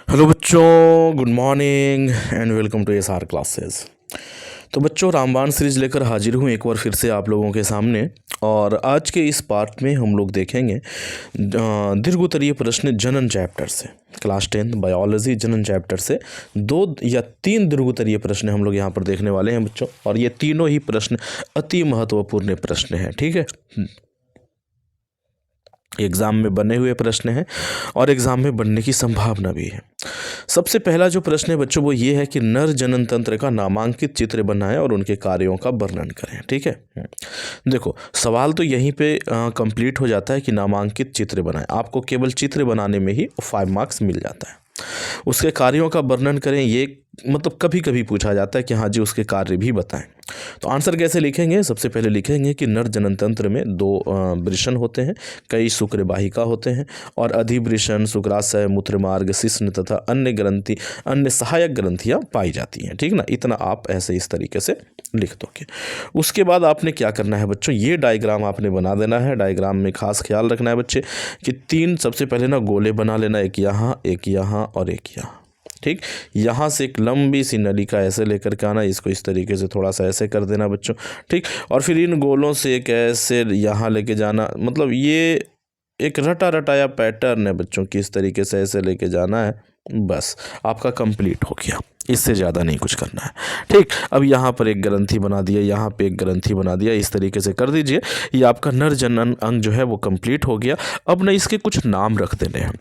Hello बच्चों, good morning and welcome to S R classes. तो बच्चों, रामबाण सीरीज लेकर हाजिर हूँ एक बार फिर से आप लोगों के सामने। और आज के इस पार्ट में हम लोग देखेंगे दीर्घोत्तरीय प्रश्न जनन चैप्टर से, क्लास 10 बायोलॉजी जनन चैप्टर से 2 या 3 दीर्घोत्तरीय प्रश्न हम लोग यहाँ पर देखने वाले हैं बच्चों। और ये तीनों ही प्रश्न अति महत्वपूर्ण प्रश्न हैं, ठीक है। एग्ज़ाम में बने हुए प्रश्न हैं और एग्ज़ाम में बनने की संभावना भी है। सबसे पहला जो प्रश्न है बच्चों वो ये है कि नर जनन तंत्र का नामांकित चित्र बनाएं और उनके कार्यों का वर्णन करें, ठीक है। देखो, सवाल तो यहीं पे कंप्लीट हो जाता है कि नामांकित चित्र बनाएं। आपको केवल चित्र बनाने में ही 5 मार्क्स मिल जाता है। उसके कार्यों का वर्णन करें, ये मतलब कभी कभी पूछा जाता है कि हाँ जी उसके कार्य भी बताएं। तो आंसर कैसे लिखेंगे? सबसे पहले लिखेंगे कि नर जनन तंत्र में 2 वृषण होते हैं, कई शुक्रवाहिका होते हैं और अधिवृषण, शुक्राशय, मूत्रमार्ग, शिश्न तथा अन्य सहायक ग्रंथियां पाई जाती हैं, ठीक ना। इतना आप ऐसे इस तरीके से लिख दोगे। उसके बाद आपने क्या करना है बच्चों, ये डायग्राम आपने बना देना है। डायग्राम में खास ख्याल रखना है बच्चे कि 3 सबसे पहले ना गोले बना लेना, एक यहाँ और एक यहाँ, ठीक। यहाँ से एक लंबी सी नलिका ऐसे लेकर के आना, इसको इस तरीके से थोड़ा सा ऐसे कर देना बच्चों, ठीक। और फिर इन गोलों से एक ऐसे यहाँ लेके जाना, मतलब ये एक रटा रटाया पैटर्न है बच्चों कि इस तरीके से ऐसे लेके जाना है। बस आपका कंप्लीट हो गया, इससे ज़्यादा नहीं कुछ करना है, ठीक। अब यहाँ पर एक ग्रंथि बना दिया, यहाँ पे एक ग्रंथि बना दिया, इस तरीके से कर दीजिए। ये आपका नर जनन अंग जो है वो कंप्लीट हो गया। अब ना इसके कुछ नाम रख देने हैं,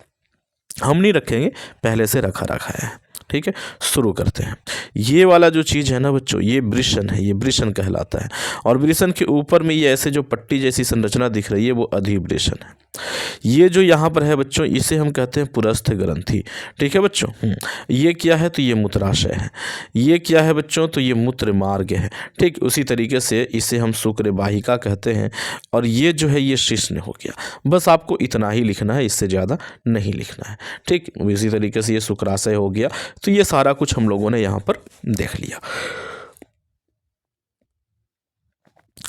हम नहीं रखेंगे, पहले से रखा है, ठीक है। शुरू करते हैं। ये वाला जो चीज़ है ना बच्चों, ये वृषण है, ये वृषण कहलाता है। और वृषण के ऊपर में ये ऐसे जो पट्टी जैसी संरचना दिख रही है वो अधिवृषण है। ये जो यहाँ पर है बच्चों, इसे हम कहते हैं पुरस्थ ग्रंथि, ठीक है बच्चों। ये क्या है? तो ये मूत्राशय है। ये क्या है बच्चों? तो ये मूत्र मार्ग है, ठीक। उसी तरीके से इसे हम शुक्रवाहिका कहते हैं। और ये जो है ये शिश्न हो गया। बस आपको इतना ही लिखना है, इससे ज़्यादा नहीं लिखना है, ठीक। इसी तरीके से ये शुक्राशय हो गया। तो ये सारा कुछ हम लोगों ने यहाँ पर देख लिया।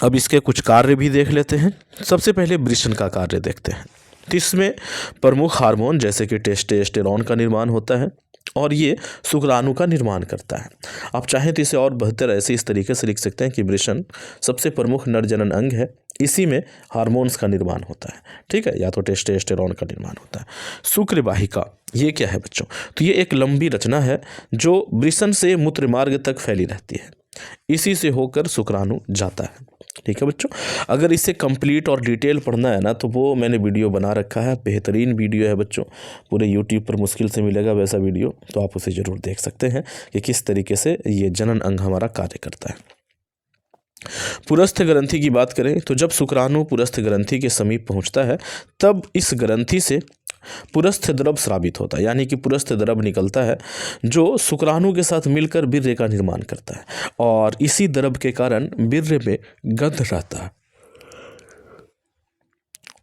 अब इसके कुछ कार्य भी देख लेते हैं। सबसे पहले वृषण का कार्य देखते हैं। तो इसमें प्रमुख हार्मोन जैसे कि टेस्टोस्टेरोन का निर्माण होता है और ये शुक्राणु का निर्माण करता है। आप चाहें तो इसे और बेहतर ऐसे इस तरीके से लिख सकते हैं कि वृषण सबसे प्रमुख नरजनन अंग है, इसी में हार्मोन्स का निर्माण होता है, ठीक है, या तो टेस्टोस्टेरोन का निर्माण होता है। शुक्रवाहिका ये क्या है बच्चों? तो ये एक लंबी रचना है जो वृषण से मूत्रमार्ग तक फैली रहती है, इसी से होकर शुक्राणु जाता है, ठीक है बच्चों। अगर इसे कंप्लीट और डिटेल पढ़ना है ना तो वो मैंने वीडियो बना रखा है, बेहतरीन वीडियो है बच्चों, पूरे यूट्यूब पर मुश्किल से मिलेगा वैसा वीडियो, तो आप उसे ज़रूर देख सकते हैं कि किस तरीके से ये जनन अंग हमारा कार्य करता है। पुरस्थ ग्रंथि की बात करें तो जब शुक्राणु पुरस्थ ग्रंथि के समीप पहुंचता है तब इस ग्रंथि से पुरस्थ द्रव स्रावित होता है, यानी कि पुरस्थ द्रव निकलता है जो शुक्राणु के साथ मिलकर वीर्य का निर्माण करता है। और इसी द्रव के कारण वीर्य में गंध रहता है,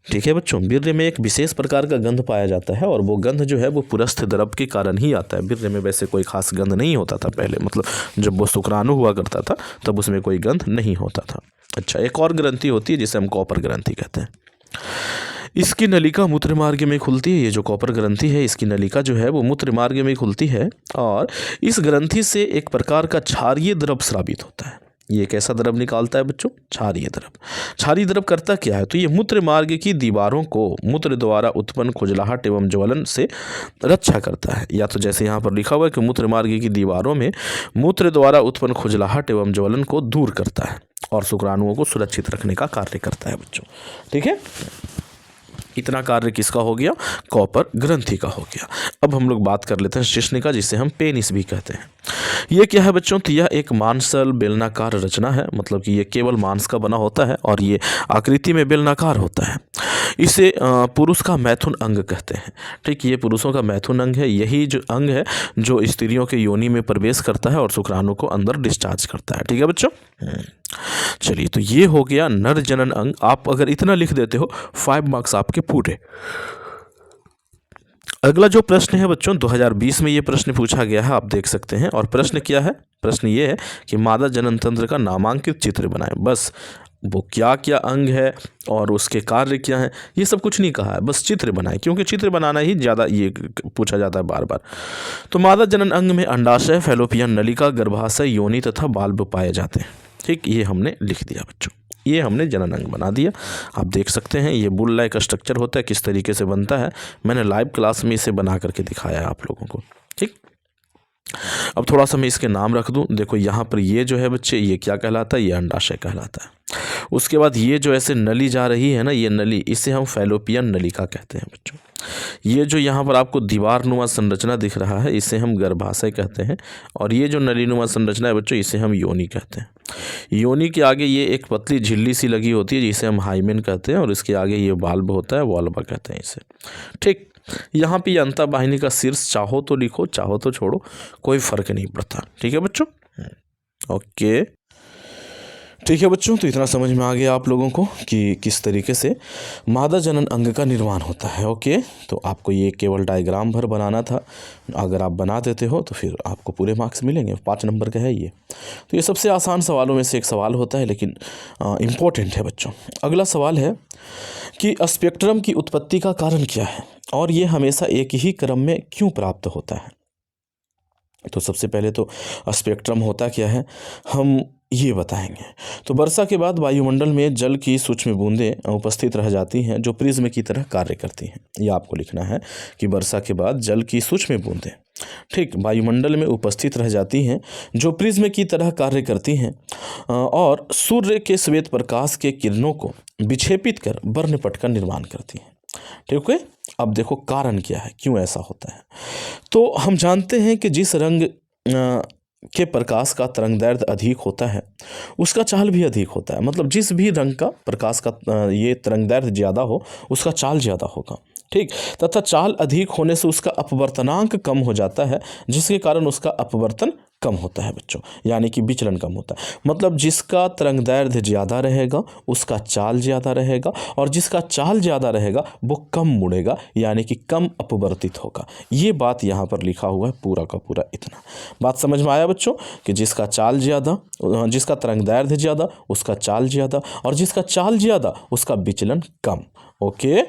ठीक है बच्चों। वीर्य में एक विशेष प्रकार का गंध पाया जाता है और वो गंध जो है वो पुरस्थ द्रव के कारण ही आता है। वीर्य में वैसे कोई खास गंध नहीं होता था पहले, मतलब जब वो शुक्राणु हुआ करता था तब उसमें कोई गंध नहीं होता था। अच्छा, एक और ग्रंथि होती है जिसे हम कॉपर ग्रंथि कहते हैं। इसकी नलिका मूत्र मार्ग में खुलती है। ये जो कॉपर ग्रंथि है इसकी नलिका जो है वो मूत्र मार्ग में खुलती है और इस ग्रंथि से एक प्रकार का क्षारीय द्रव स्रावित होता है। ये कैसा द्रव निकालता है बच्चों? क्षारीय द्रव। क्षारीय द्रव करता क्या है? तो ये मूत्र मार्ग की दीवारों को मूत्र द्वारा उत्पन्न खुजलाहट एवं ज्वलन से रक्षा करता है। या तो जैसे यहाँ पर लिखा हुआ है कि मूत्र मार्ग की दीवारों में मूत्र द्वारा उत्पन्न खुजलाहट एवं ज्वलन को दूर करता है और शुक्राणुओं को सुरक्षित रखने का कार्य करता है बच्चों, ठीक है। इतना कार्य किसका हो गया? कॉपर ग्रंथि का हो गया। अब हम लोग बात कर लेते हैं शिश्न का, जिसे हम पेनिस भी कहते हैं। ये क्या है बच्चों? तो यह एक मांसल बेलनाकार रचना है, मतलब कि ये केवल मांस का बना होता है और ये आकृति में बेलनाकार होता है। इसे पुरुष का मैथुन अंग कहते हैं, ठीक। ये पुरुषों का मैथुन अंग है। यही जो अंग है जो स्त्रियों के योनि में प्रवेश करता है और शुक्राणु को अंदर डिस्चार्ज करता है, ठीक है बच्चों। चलिए, तो ये हो गया नर जनन अंग। आप अगर इतना लिख देते हो 5 मार्क्स आपके पूरे। अगला जो प्रश्न है बच्चों 2020 में ये प्रश्न पूछा गया है, आप देख सकते हैं। और प्रश्न क्या है? प्रश्न ये है कि मादा जनन तंत्र का नामांकित चित्र बनाएं। बस वो क्या क्या अंग है और उसके कार्य क्या हैं, ये सब कुछ नहीं कहा है, बस चित्र बनाएं, क्योंकि चित्र बनाना ही ज़्यादा ये पूछा जाता है बार बार। तो मादा जनन अंग में अंडाशय, फैलोपियन नलिका, गर्भाशय, योनि तथा बाल्ब पाए जाते हैं। ठीक, ये हमने लिख दिया बच्चों, ये हमने जनन अंग बना दिया। आप देख सकते हैं ये बुल लाइक स्ट्रक्चर होता है, किस तरीके से बनता है मैंने लाइव क्लास में इसे बना करके दिखाया है आप लोगों को। ठीक, अब थोड़ा सा मैं इसके नाम रख दूं। देखो यहाँ पर ये जो है बच्चे, ये क्या कहलाता है? ये अंडाशय कहलाता है। उसके बाद ये जो ऐसे नली जा रही है ना, ये नली, इसे हम फैलोपियन नलिका कहते हैं बच्चों। ये जो यहाँ पर आपको दीवारनुमा संरचना दिख रहा है, इसे हम गर्भाशय कहते हैं। और ये जो नलीनुमा संरचना है बच्चों, इसे हम योनि कहते हैं। योनि के आगे ये एक पतली झिल्ली सी लगी होती है, जिसे हम हाइमेन कहते हैं। और इसके आगे ये वाल्व होता है, वॉल्वा कहते हैं इसे। ठीक, यहाँ पे अंतःवाहिनी का शीर्ष चाहो तो लिखो, चाहो तो छोड़ो, कोई फर्क नहीं पड़ता। ठीक है बच्चों, ओके। ठीक है बच्चों, तो इतना समझ में आ गया आप लोगों को कि किस तरीके से मादा जनन अंग का निर्माण होता है। ओके, तो आपको ये केवल डायग्राम भर बनाना था। अगर आप बना देते हो तो फिर आपको पूरे मार्क्स मिलेंगे। 5 नंबर का है ये। तो ये सबसे आसान सवालों में से एक सवाल होता है, लेकिन इम्पोर्टेंट है बच्चों। अगला सवाल है कि स्पेक्ट्रम की उत्पत्ति का कारण क्या है और ये हमेशा एक ही क्रम में क्यों प्राप्त होता है? तो सबसे पहले तो स्पेक्ट्रम होता क्या है, हम ये बताएंगे। तो वर्षा के बाद वायुमंडल में जल की सूक्ष्म बूंदें उपस्थित रह जाती हैं जो प्रिज्म की तरह कार्य करती हैं। ये आपको लिखना है कि वर्षा के बाद जल की सूक्ष्म बूंदें, ठीक, वायुमंडल में उपस्थित रह जाती हैं जो प्रिज्म की तरह कार्य करती हैं और सूर्य के श्वेत प्रकाश के किरणों को विक्षेपित कर वर्णपट का निर्माण करती हैं। ठीक है, अब देखो कारण क्या है, क्यों ऐसा होता है। तो हम जानते हैं कि जिस रंग के प्रकाश का तरंगदैर्ध्य अधिक होता है उसका चाल भी अधिक होता है। मतलब जिस भी रंग का प्रकाश का ये तरंगदैर्ध्य ज़्यादा हो उसका चाल ज़्यादा होगा। ठीक, तथा चाल अधिक होने से उसका अपवर्तनांक कम हो जाता है, जिसके कारण उसका अपवर्तन कम होता है बच्चों, यानी कि विचलन कम होता है। मतलब जिसका तरंगदैर्ध्य ज़्यादा रहेगा उसका चाल ज़्यादा रहेगा, और जिसका चाल ज़्यादा रहेगा वो कम मुड़ेगा, यानी कि कम अपवर्तित होगा। ये बात यहाँ पर लिखा हुआ है पूरा का पूरा। इतना बात समझ में आया बच्चों कि जिसका चाल ज़्यादा, जिसका तरंगदैर्ध्य ज़्यादा उसका चाल ज़्यादा, और जिसका चाल ज़्यादा उसका विचलन कम। ओके,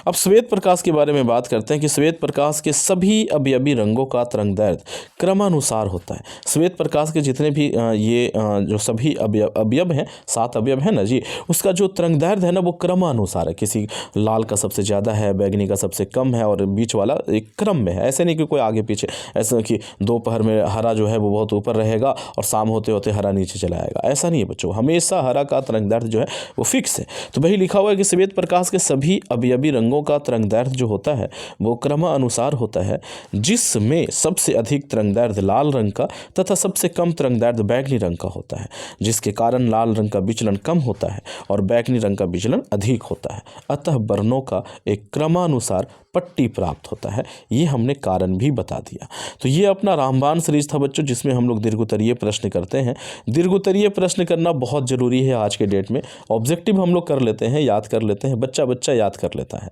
अब श्वेत प्रकाश के बारे में बात करते हैं कि श्वेत प्रकाश के सभी अवयवी रंगों का तरंगदैर्ध्य क्रमानुसार होता है। श्वेत प्रकाश के जितने भी ये जो सभी अवयव हैं, 7 अवयव है ना जी, उसका जो तरंगदैर्ध्य है ना वो क्रमानुसार है। किसी लाल का सबसे ज़्यादा है, बैगनी का सबसे कम है, और बीच वाला एक क्रम में है। ऐसे नहीं कि कोई आगे पीछे, ऐसा कि दोपहर में हरा जो है वो बहुत ऊपर रहेगा और शाम होते होते हरा नीचे चला आएगा, ऐसा नहीं है बच्चों। हमेशा हरा का तरंगदैर्ध्य जो है वो फिक्स है। तो वही लिखा हुआ है कि श्वेत प्रकाश के सभी अवयवी रंगों का तरंगदैर्ध्य जो होता है वो क्रमानुसार होता है, जिसमें सबसे अधिक तरंगदैर्ध्य लाल रंग का तथा सबसे कम तरंगदैर्ध्य बैगनी रंग का होता है, जिसके कारण लाल रंग का विचलन कम होता है और बैगनी रंग का विचलन अधिक होता है। अतः वर्णों का एक क्रमानुसार पट्टी प्राप्त होता है। ये हमने कारण भी बता दिया। तो ये अपना रामबाण सीरीज था बच्चों, जिसमें हम लोग दीर्घोत्तरीय प्रश्न करते हैं। दीर्घोत्तरीय प्रश्न करना बहुत ज़रूरी है आज के डेट में। ऑब्जेक्टिव हम लोग कर लेते हैं, याद कर लेते हैं, बच्चा याद कर लेता है,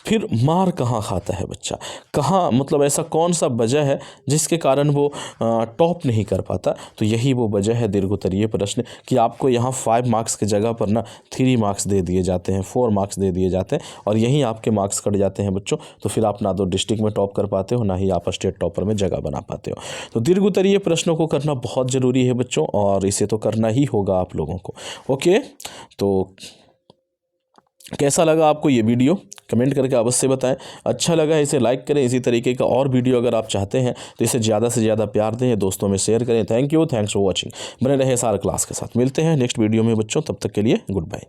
फिर मार कहाँ खाता है बच्चा, कहाँ, मतलब ऐसा कौन सा वजह है जिसके कारण वो टॉप नहीं कर पाता। तो यही वो वजह है दीर्घोत्तरीय प्रश्न कि आपको यहाँ 5 मार्क्स की जगह पर ना 3 मार्क्स दे दिए जाते हैं, 4 मार्क्स दे दिए जाते हैं, और यहीं आपके मार्क्स कट जाते हैं बच्चों। तो फिर आप ना तो डिस्ट्रिक्ट में टॉप कर पाते हो, ना ही आप स्टेट टॉपर में जगह बना पाते हो। तो दीर्घोत्तरीय प्रश्नों को करना बहुत ज़रूरी है बच्चों, और इसे तो करना ही होगा आप लोगों को। ओके, तो कैसा लगा आपको ये वीडियो, कमेंट करके अवश्य बताएं। अच्छा लगा है इसे लाइक करें। इसी तरीके का और वीडियो अगर आप चाहते हैं तो इसे ज़्यादा से ज़्यादा प्यार दें, दोस्तों में शेयर करें। Thank you, thanks for watching. बने रहे सारे क्लास के साथ। मिलते हैं नेक्स्ट वीडियो में बच्चों, तब तक के लिए गुड बाय।